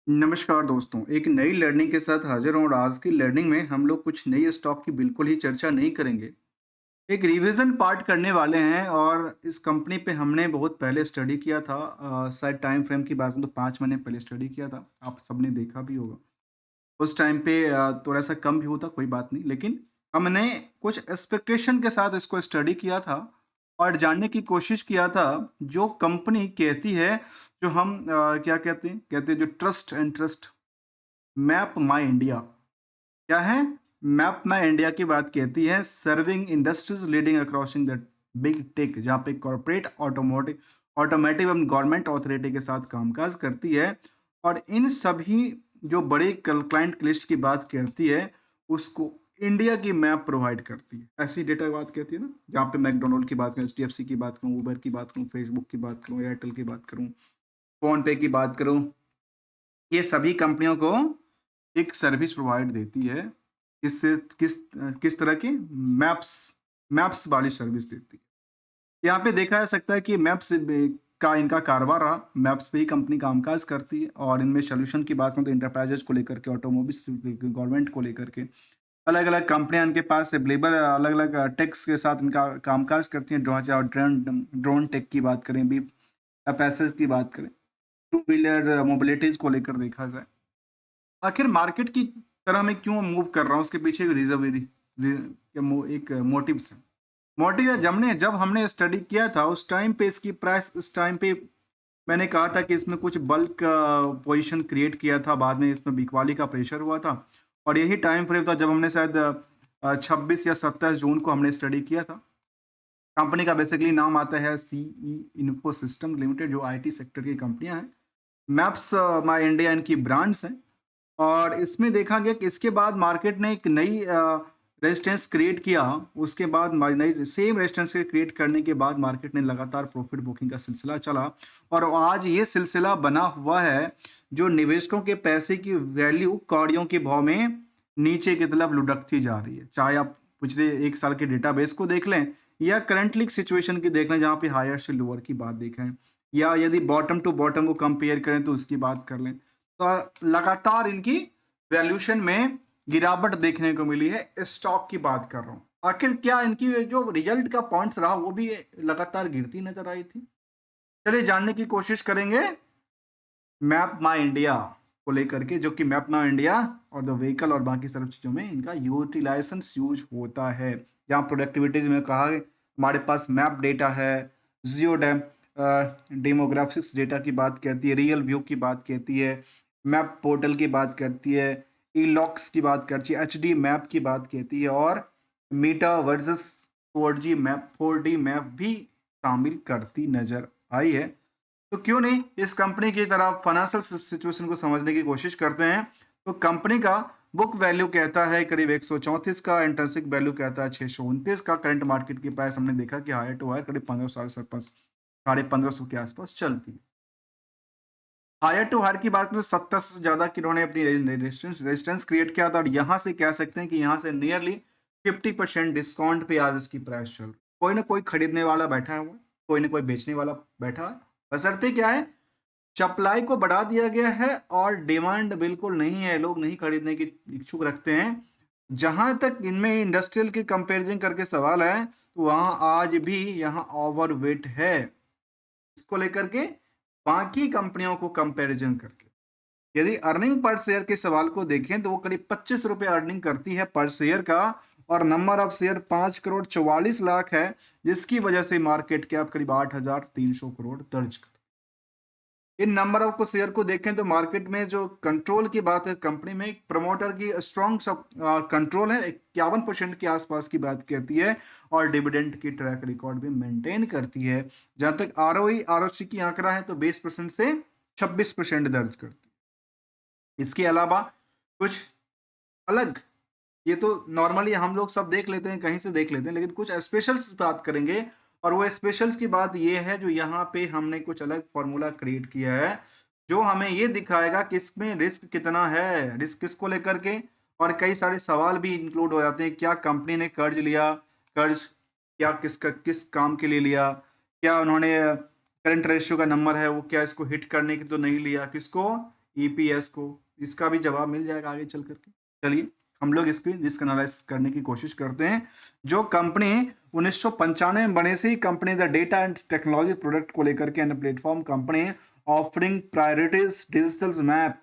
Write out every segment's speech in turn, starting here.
नमस्कार दोस्तों, एक नई लर्निंग के साथ हाजिर हूँ और आज की लर्निंग में हम लोग कुछ नई स्टॉक की बिल्कुल ही चर्चा नहीं करेंगे। एक रिवीजन पार्ट करने वाले हैं और इस कंपनी पे हमने बहुत पहले स्टडी किया था। शायद टाइम फ्रेम की बात करूँ तो 5 महीने पहले स्टडी किया था। आप सबने देखा भी होगा। उस टाइम पे थोड़ा-सा कम भी होता, कोई बात नहीं। लेकिन हमने कुछ एक्सपेक्टेशन के साथ इसको स्टडी किया था और जानने की कोशिश किया था, जो कंपनी कहती है, जो हम क्या कहते हैं? कहते हैं जो trust and trust map my India. क्या है? मैप माई इंडिया की बात कहती है serving industries leading across in the big tech, जहाँ पे कॉर्पोरेट ऑटोमोटिव एवं गवर्नमेंट अथॉरिटी के साथ कामकाज करती है और इन सभी जो बड़े क्लाइंट लिस्ट की बात करती है, उसको इंडिया की मैप प्रोवाइड करती है। ऐसी डेटा की बात कहती है ना, जहाँ पे मैकडोनल्ड की बात करूँ, एचडीएफसी की बात करूँ, उबर की बात करूँ, फेसबुक की बात करूँ, एयरटेल की बात करूँ, फोन पे की बात करूँ, ये सभी कंपनियों को एक सर्विस प्रोवाइड देती है। किससे किस तरह की? मैप्स मैप्स वाली सर्विस देती है। यहाँ पे देखा जा सकता है कि मैप्स का इनका कारोबार रहा। मैप्स पे ही कंपनी कामकाज करती है और इनमें सॉल्यूशन की बात करूँ तो एंटरप्राइजेज को लेकर के, ऑटोमोबाइल्स, गवर्नमेंट को लेकर के अलग-अलग कंपनियाँ इनके पास अवेलेबल, अलग-अलग टेक्स के साथ इनका कामकाज करती हैं। ड्रोन टेक की बात करें भी, पैसेज की बात करें, टू व्हीलर मोबिलिटीज़ को लेकर देखा जाए। आखिर मार्केट की तरह मैं क्यों मूव कर रहा हूँ, उसके पीछे एक एक मोटिव्स है। मोटिव है, जब हमने स्टडी किया था उस टाइम पे इसकी प्राइस, उस टाइम पे मैंने कहा था कि इसमें कुछ बल्क पोजीशन क्रिएट किया था, बाद में इसमें बिकवाली का प्रेशर हुआ था और यही टाइम फ्रेम था जब हमने शायद 26 या 27 जून को हमने स्टडी किया था। कंपनी का बेसिकली नाम आता है सीई इन्फो सिस्टम लिमिटेड, जो आईटी सेक्टर की कंपनियां हैं। मैप्स माई इंडिया इनकी ब्रांड्स हैं और इसमें देखा गया कि इसके बाद मार्केट ने एक नई रेजिस्टेंस क्रिएट किया। उसके बाद नई सेम रेजिस्टेंस के क्रिएट करने के बाद मार्केट ने लगातार प्रॉफिट बुकिंग का सिलसिला चला और आज ये सिलसिला बना हुआ है, जो निवेशकों के पैसे की वैल्यू कौड़ियों के भाव में नीचे की तरफ लुढ़कती जा रही है। चाहे आप पिछले 1 साल के डेटाबेस को देख लें या करंटली सिचुएशन की देख लें, जहाँ पे हायर से लोअर की बात देखें, या यदि बॉटम टू बॉटम को कंपेयर करें तो उसकी बात कर लें, तो लगातार इनकी वैल्यूएशन में गिरावट देखने को मिली है। स्टॉक की बात कर रहा हूँ। आखिर क्या इनकी जो रिजल्ट का पॉइंट्स रहा वो भी लगातार गिरती नजर आई थी। चलिए जानने की कोशिश करेंगे मैप माई इंडिया को लेकर के, जो कि मैप माई इंडिया और द व्हीकल और बाकी सब चीज़ों में इनका यूटिलाइजेशन यूज होता है। जहाँ प्रोडक्टिविटीज में कहा है, हमारे पास मैप डेटा है, जियो डेमोग्राफिक्स डेटा की बात कहती है, रियल व्यू की बात कहती है, मैप पोर्टल की बात करती है, ई लॉक्स की बात करती है, एच डी मैप की बात कहती है और मीटा वर्सेस 4G मैप भी शामिल करती नजर आई है। तो क्यों नहीं इस कंपनी की तरफ फाइनेंशियल सिचुएशन को समझने की कोशिश करते हैं। तो कंपनी का बुक वैल्यू कहता है करीब 134 का, इंट्रिंसिक वैल्यू कहता है 629 का। करंट मार्केट की प्राइस हमने देखा कि हायर टू हायर करीब 1500 साढ़े 1500 के आसपास चलती है। हायर टू हायर की बात करें तो 70 से ज्यादा की इन्होंने अपनी रेजिस्टेंस क्रिएट किया था और यहाँ से कह सकते हैं कि यहाँ से नियरली 50% डिस्काउंट पे आज इसकी प्राइस चल रही है। कोई ना कोई खरीदने वाला बैठा हुआ है, कोई ना कोई बेचने वाला बैठा है। बशर्ते क्या है, सप्लाई को बढ़ा दिया गया है और डिमांड बिल्कुल नहीं है, लोग नहीं खरीदने की इच्छुक रखते हैं। जहां तक इनमें इंडस्ट्रियल की कंपैरिजन करके सवाल है, तो वहां आज भी यहाँ ओवरवेट है इसको लेकर के, बाकी कंपनियों को कंपैरिजन करके। यदि अर्निंग पर शेयर के सवाल को देखें तो वो करीब 25 रुपए अर्निंग करती है पर शेयर का और number of share 5 crore 44 lakh है, जिसकी वजह से मार्केट कैप करीब 8,300 करोड़ दर्ज कर। इन नंबर ऑफ को शेयर को देखें तो मार्केट में जो कंट्रोल की बात है, कंपनी में एक प्रमोटर की स्ट्रॉन्ग कंट्रोल है, 51% के आसपास की बात कहती है और डिविडेंड की ट्रैक रिकॉर्ड भी मेंटेन करती है। जहां तक आरओई आरओसी की आंकड़ा है तो 20% से 26% दर्ज करती है। इसके अलावा कुछ अलग, ये तो नॉर्मली हम लोग सब देख लेते हैं, कहीं से देख लेते हैं, लेकिन कुछ स्पेशल्स बात करेंगे और वो स्पेशल्स की बात ये है, जो यहाँ पे हमने कुछ अलग फॉर्मूला क्रिएट किया है, जो हमें ये दिखाएगा कि इसमें रिस्क कितना है, रिस्क किसको लेकर के, और कई सारे सवाल भी इंक्लूड हो जाते हैं। क्या कंपनी ने कर्ज लिया, कर्ज क्या किस काम के लिए लिया, क्या उन्होंने करंट रेशियो का नंबर है वो क्या इसको हिट करने की तो नहीं लिया, किसको ईपीएस को, इसका भी जवाब मिल जाएगा आगे चल करके। चलिए हम लोग इसकी रिस्क एनालाइज करने की कोशिश करते हैं। जो कंपनी 1995 में बने से ही company the data and technology product को लेकर के end platform company offering priorities digital map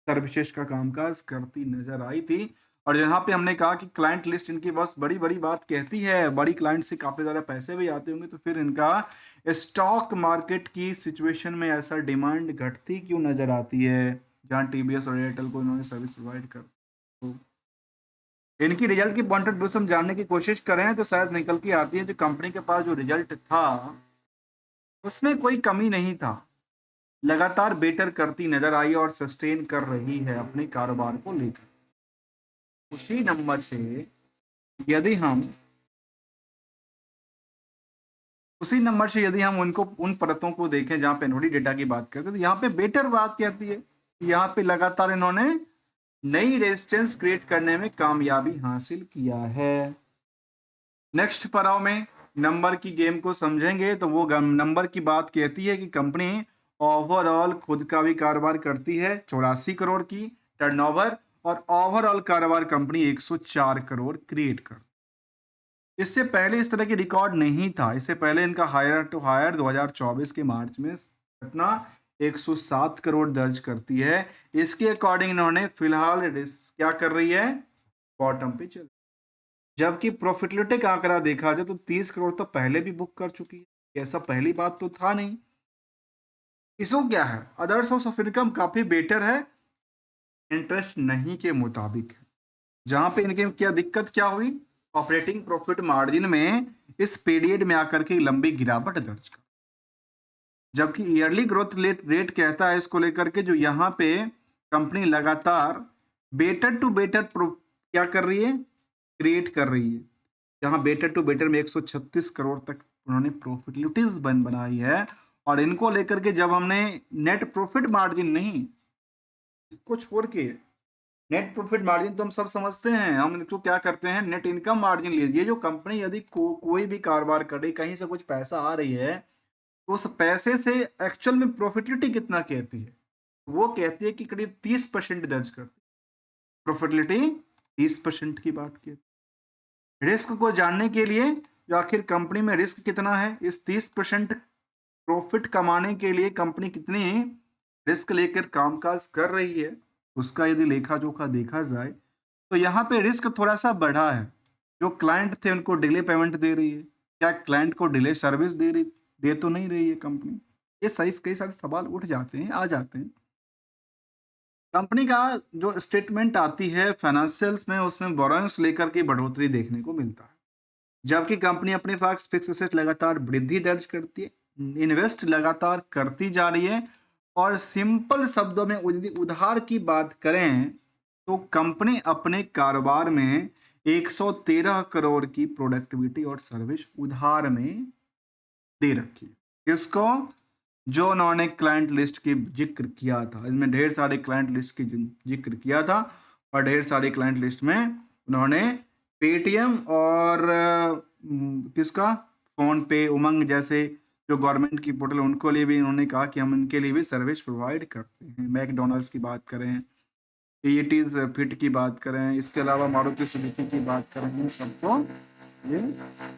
services का कामकाज करती नजर आई थी। और यहाँ पे हमने कहा कि क्लाइंट लिस्ट इनकी बस बड़ी बड़ी बात कहती है, बड़ी क्लाइंट से काफी ज्यादा पैसे भी आते होंगे, तो फिर इनका स्टॉक मार्केट की सिचुएशन में ऐसा डिमांड घटती क्यों नजर आती है, जहाँ टीबीएस और एयरटेल को इन्होंने सर्विस प्रोवाइड कर। तो इनकी रिजल्ट की पॉइंट ऑफ व्यू से हम जानने की कोशिश करें तो शायद निकल के आती है जो कंपनी के पास जो रिजल्ट था उसमें कोई कमी नहीं था, लगातार बेटर करती नजर आई और सस्टेन कर रही है अपने कारोबार को लेकर। उसी नंबर से यदि हम उसी नंबर से यदि हम उनको उन परतों को देखें जहां पे इन्वेंटरी डेटा की बात करते हैं तो यहाँ पे बेटर बात कहती है, यहाँ पे लगातार इन्होंने नई रेजिस्टेंस क्रिएट करने में कामयाबी हासिल किया है। नेक्स्ट पड़ाव में नंबर की गेम को समझेंगे तो वो नंबर की बात कहती है कि कंपनी ओवरऑल खुद का भी कारोबार करती है 84 करोड़ की टर्नओवर, और ओवरऑल कारोबार कंपनी 104 करोड़ क्रिएट कर। इससे पहले इस तरह की रिकॉर्ड नहीं था। इससे पहले इनका हायर टू हायर 2024 के मार्च में घटना 107 करोड़ दर्ज करती है। इसके अकॉर्डिंग इन्होंने फिलहाल क्या कर रही है, बॉटम पे चल। जबकि प्रॉफिटेबिलिटी का आंकड़ा देखा जाए तो 30 करोड़ तो पहले भी बुक कर चुकी है, ऐसा पहली बात तो था नहीं। इसो क्या है, अदर सोर्स ऑफ इनकम काफी बेटर है, इंटरेस्ट नहीं के मुताबिक है। जहां पे इनके क्या दिक्कत क्या हुई, ऑपरेटिंग प्रॉफिट मार्जिन में इस पीरियड में आकर के लंबी गिरावट दर्ज कर, जबकि ईयरली ग्रोथ रेट कहता है इसको लेकर के जो यहाँ पे कंपनी लगातार बेटर टू बेटर क्या कर रही है, क्रिएट कर रही है। जहां बेटर टू बेटर में 136 करोड़ तक उन्होंने प्रॉफिटेबिलिटीज बनाई है। और इनको लेकर के जब हमने नेट प्रॉफिट मार्जिन नहीं, इसको छोड़ के नेट प्रॉफिट मार्जिन तो हम सब समझते हैं, हम इसको क्या करते हैं नेट इनकम मार्जिन लीजिए। जो कंपनी यदि कोई भी कारोबार करे, कहीं से कुछ पैसा आ रही है तो उस पैसे से एक्चुअल में प्रॉफिटेबिलिटी कितना कहती है, वो कहती है कि करीब 30% दर्ज करती है। प्रॉफिटेबिलिटी 30% की बात की। रिस्क को जानने के लिए जो आखिर कंपनी में रिस्क कितना है, इस 30% प्रॉफिट कमाने के लिए कंपनी कितनी रिस्क लेकर कामकाज कर रही है, उसका यदि लेखा जोखा देखा जाए तो यहाँ पे रिस्क थोड़ा सा बढ़ा है। जो क्लाइंट थे उनको डिले पेमेंट दे रही है, क्या क्लाइंट को डिले सर्विस दे तो नहीं रही है कंपनी। ये सही कई सारे सवाल उठ जाते हैं, आ जाते हैं। कंपनी का जो स्टेटमेंट आती है फाइनेंशियल्स में, उसमें बोरोइंग्स लेकर के बढ़ोतरी देखने को मिलता है, जबकि कंपनी अपने पास फिक्स एसेट लगातार वृद्धि दर्ज करती है, इन्वेस्ट लगातार करती जा रही है। और सिंपल शब्दों में यदि उधार की बात करें तो कंपनी अपने कारोबार में 113 करोड़ की प्रोडक्टिविटी और सर्विस उधार में दे रखी है। किसको, जो उन्होंने क्लाइंट लिस्ट की जिक्र किया था, इसमें ढेर सारे क्लाइंट लिस्ट की जिक्र किया था, और ढेर सारे क्लाइंट लिस्ट में उन्होंने पेटीएम और किसका, फोन पे, उमंग जैसे जो गवर्नमेंट की पोर्टल उनको लिए भी उन्होंने कहा कि हम उनके लिए भी सर्विस प्रोवाइड करते हैं। मैकडोनल्ड्स की बात करें, एटीज फिट की बात करें, इसके अलावा मारुति सुजुकी की बात करें, इन सबको ये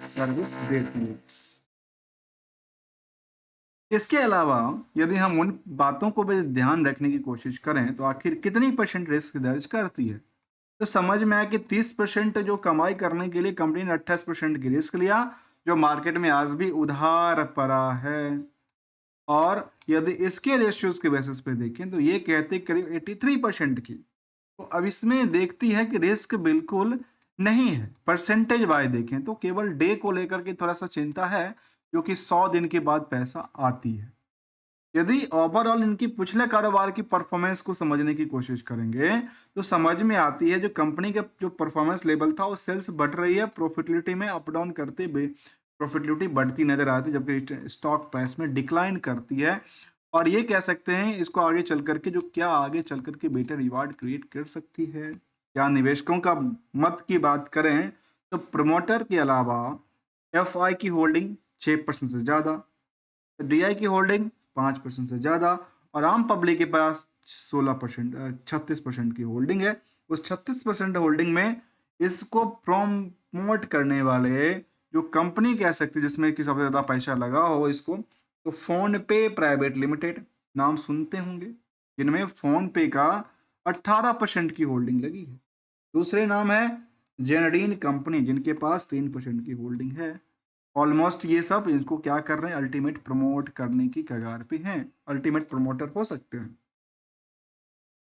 सर्विस देती है। इसके अलावा यदि हम उन बातों को भी ध्यान रखने की कोशिश करें तो आखिर कितनी % रिस्क दर्ज करती है, तो समझ में आया कि 30% जो कमाई करने के लिए कंपनी ने 28% की रिस्क लिया, जो मार्केट में आज भी उधार पड़ा है। और यदि इसके रेशियोज के बेसिस पे देखें तो ये कहते करीब 83% की। तो अब इसमें देखती है कि रिस्क बिल्कुल नहीं है। परसेंटेज वाइज देखें तो केवल डे को लेकर के थोड़ा सा चिंता है, जो कि 100 दिन के बाद पैसा आती है। यदि ओवरऑल इनकी पिछले कारोबार की परफॉर्मेंस को समझने की कोशिश करेंगे तो समझ में आती है जो कंपनी का जो परफॉर्मेंस लेवल था वो सेल्स बढ़ रही है, प्रॉफिटेबिलिटी में अप डाउन करते प्रॉफिटेबिलिटी बढ़ती नजर आती है, जबकि स्टॉक प्राइस में डिक्लाइन करती है। और ये कह सकते हैं इसको आगे चल करके जो क्या आगे चल करके बेटर रिवार्ड क्रिएट कर सकती है। या निवेशकों का मत की बात करें तो प्रमोटर के अलावा एफआई की होल्डिंग 6% से ज़्यादा, डीआई की होल्डिंग 5% से ज़्यादा, और आम पब्लिक के पास 16% 36% की होल्डिंग है। उस 36% होल्डिंग में इसको प्रमोट करने वाले जो कंपनी कह सकते हैं जिसमें कि सबसे ज़्यादा पैसा लगा हो इसको, तो फ़ोन पे प्राइवेट लिमिटेड नाम सुनते होंगे, जिनमें फ़ोन पे का 18% की होल्डिंग लगी है। दूसरे नाम है जेनडीन कंपनी, जिनके पास 3% की होल्डिंग है। ऑलमोस्ट ये सब इनको क्या कर रहे हैं, अल्टीमेट प्रमोट करने की कगार पे हैं, अल्टीमेट प्रमोटर हो सकते हैं।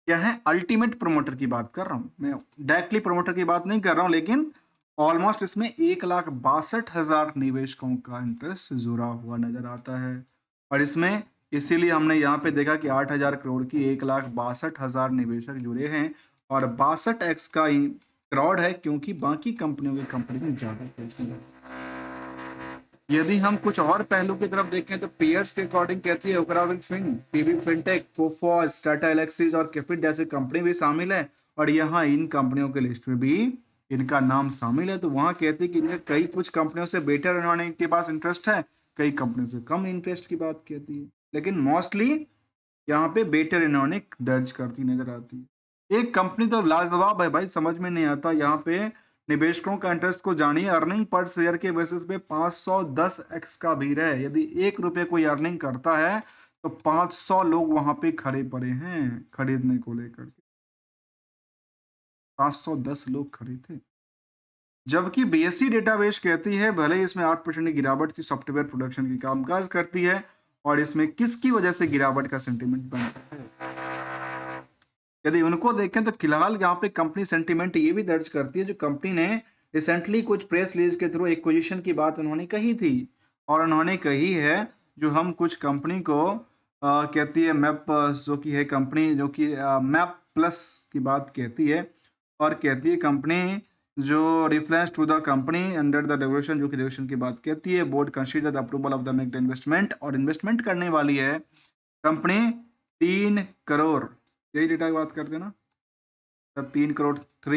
क्या है, अल्टीमेट प्रमोटर की बात कर रहा हूँ मैं, डायरेक्टली प्रमोटर की बात नहीं कर रहा हूँ, लेकिन ऑलमोस्ट इसमें 1,62,000 निवेशकों का इंटरेस्ट जुड़ा हुआ नजर आता है। और इसमें इसीलिए हमने यहाँ पे देखा कि 8,000 करोड़ की 1,62,000 निवेशक जुड़े हैं, और 62x का करोड़ है, क्योंकि बाकी कंपनियों की कंपनी में ज्यादा कहती है। यदि हम कुछ और पहलू की तरफ देखें तो पीयर्स के अकॉर्डिंग कहती है ओकराविक फिन, पीबी फिनटेक, कोफॉस, टाटा एलेक्सिस और कैपिट जैसी कंपनी भी शामिल है, और यहाँ इन कंपनियों के लिस्ट में भी इनका नाम शामिल है। तो वहाँ कहती है कि इनके कई कुछ कंपनियों से बेटर इन्होंने के पास इंटरेस्ट है, कई कंपनियों से कम इंटरेस्ट की बात कहती है, लेकिन मोस्टली यहाँ पे बेटर इन्होंने दर्ज करती नजर आती है। एक कंपनी तो लाजवाब है भाई, समझ में नहीं आता यहाँ पे निवेशकों का इंटरेस्ट को जानिए। अर्निंग पर शेयर के बेसिस पे 510x का भीड़ है। यदि 1 रुपये कोई अर्निंग करता है तो 500 लोग वहां पे खड़े पड़े हैं खरीदने को लेकर के, 510 लोग खड़े थे। जबकि बीएसई डेटाबेस कहती है भले ही इसमें 8% की गिरावट थी, सॉफ्टवेयर प्रोडक्शन की कामकाज करती है, और इसमें किसकी वजह से गिरावट का सेंटीमेंट बनता है। यदि उनको देखें तो फिलहाल यहाँ पे कंपनी सेंटीमेंट ये भी दर्ज करती है, जो कंपनी ने रिसेंटली कुछ प्रेस रिलीज के थ्रू एक्विजिशन की बात उन्होंने कही थी, और उन्होंने कही है जो हम कुछ कंपनी को कहती है मैप, जो कि है कंपनी जो कि मैप प्लस की बात कहती है, और कहती है कंपनी जो रिफ्लेंस to the company under the regulation, जो कि रेगुलेशन की बात कहती है, board consider the approval of the make the investment, और इन्वेस्टमेंट करने वाली है कंपनी 3 करोड़, यही डेटा की बात करते हैं ना, तब 3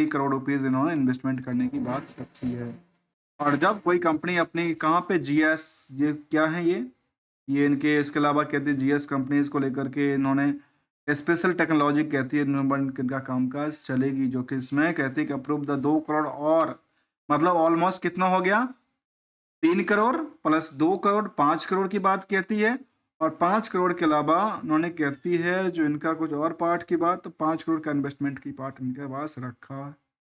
करोड़ रुपीज इन्होंने इन्वेस्टमेंट करने की बात रखी है। और जब कोई कंपनी अपनी कहाँ पे जीएस, ये क्या है ये इनके इसके अलावा कहते हैं जीएस कंपनीज को लेकर के इन्होंने स्पेशल टेक्नोलॉजी कहती है इनका कामकाज चलेगी, जो कि इसमें कहती है कि अप्रूव द 2 करोड़, और मतलब ऑलमोस्ट कितना हो गया, 3 करोड़ प्लस 2 करोड़, 5 करोड़ की बात कहती है। और 5 करोड़ के अलावा उन्होंने कहती है जो इनका कुछ और पार्ट की बात, तो 5 करोड़ का इन्वेस्टमेंट की पार्ट इनके पास रखा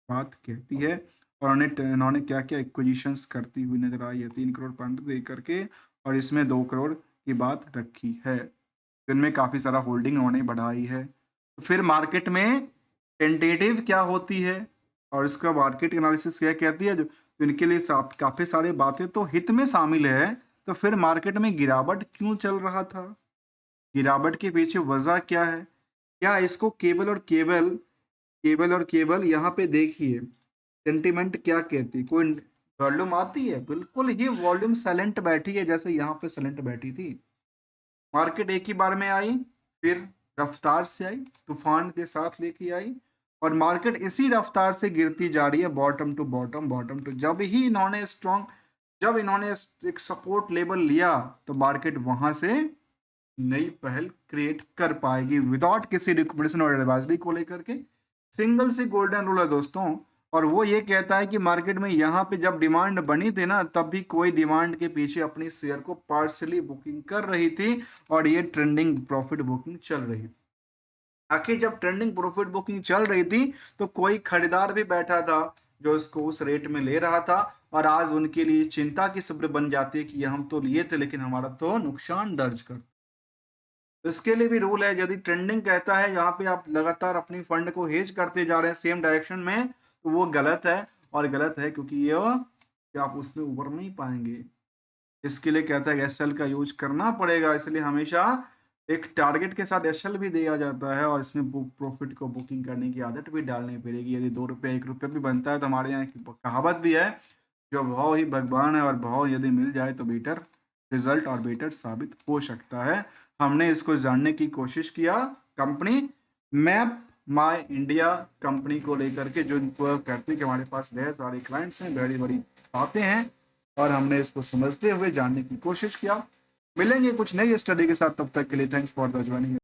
बात कहती है। और इन्होंने क्या क्या एक्विजिशंस करती हुई नजर आई है 3 करोड़ फंड दे करके, और इसमें 2 करोड़ की बात रखी है, जिनमें काफ़ी सारा होल्डिंग उन्होंने बढ़ाई है। तो फिर मार्केट में टेंटेटिव क्या होती है, और इसका मार्केट एनालिसिस क्या कहती है, जो इनके लिए काफ़ी सारी बातें तो हित में शामिल है। तो फिर मार्केट में गिरावट क्यों चल रहा था, गिरावट के पीछे वजह क्या है, क्या इसको केवल यहाँ पे देखिए सेंटिमेंट क्या कहती है, कोई वॉल्यूम आती है, बिल्कुल ही वॉल्यूम साइलेंट बैठी है, जैसे यहाँ पे साइलेंट बैठी थी। मार्केट एक ही बार में आई, फिर रफ्तार से आई, तूफान के साथ लेके आई, और मार्केट इसी रफ्तार से गिरती जा रही है, bottom to bottom bottom to. जब इन्होंने एक सपोर्ट लेवल लिया तो मार्केट वहां से नई पहल क्रिएट कर पाएगी विदाउट किसी रिकमेंडेशन और एडवाइजरी को लेकर के। सिंगल सी गोल्डन रूल है दोस्तों, और वो ये कहता है कि मार्केट में यहाँ पे जब डिमांड बनी थी ना, तब भी कोई डिमांड के पीछे अपनी शेयर को पार्सली बुकिंग कर रही थी, और ये ट्रेंडिंग प्रॉफिट बुकिंग चल रही थी। आखिर जब ट्रेंडिंग प्रॉफिट बुकिंग चल रही थी तो कोई खरीदार भी बैठा था जो इसको उस रेट में ले रहा था, और आज उनके लिए चिंता की खबर बन जाती है कि ये हम तो लिए थे लेकिन हमारा तो नुकसान दर्ज कर। इसके लिए भी रूल है, यदि ट्रेंडिंग कहता है यहाँ पे आप लगातार अपनी फंड को हेज करते जा रहे हैं सेम डायरेक्शन में, तो वो गलत है, और गलत है क्योंकि ये कि आप उसमें उबर नहीं पाएंगे। इसके लिए कहता है एसएल का यूज करना पड़ेगा, इसलिए हमेशा एक टारगेट के साथ एसएल भी दिया जाता है, और इसमें बुक प्रॉफिट को बुकिंग करने की आदत भी डालनी पड़ेगी। यदि 2 रुपये 1 रुपये भी बनता है तो हमारे यहाँ एक कहावत भी है, जो भाव ही भगवान है, और भाव यदि मिल जाए तो बेटर रिजल्ट और बेटर साबित हो सकता है। हमने इसको जानने की कोशिश किया कंपनी मैप माई इंडिया कंपनी को लेकर के, जो कहते हैं कि हमारे पास ढेर सारे क्लाइंट्स हैं, बड़ी बड़ी बातें हैं, और हमने इसको समझते हुए जानने की कोशिश किया। मिलेंगे कुछ नई स्टडी के साथ, तब तक के लिए थैंक्स फॉर द ज्वाइनिंग।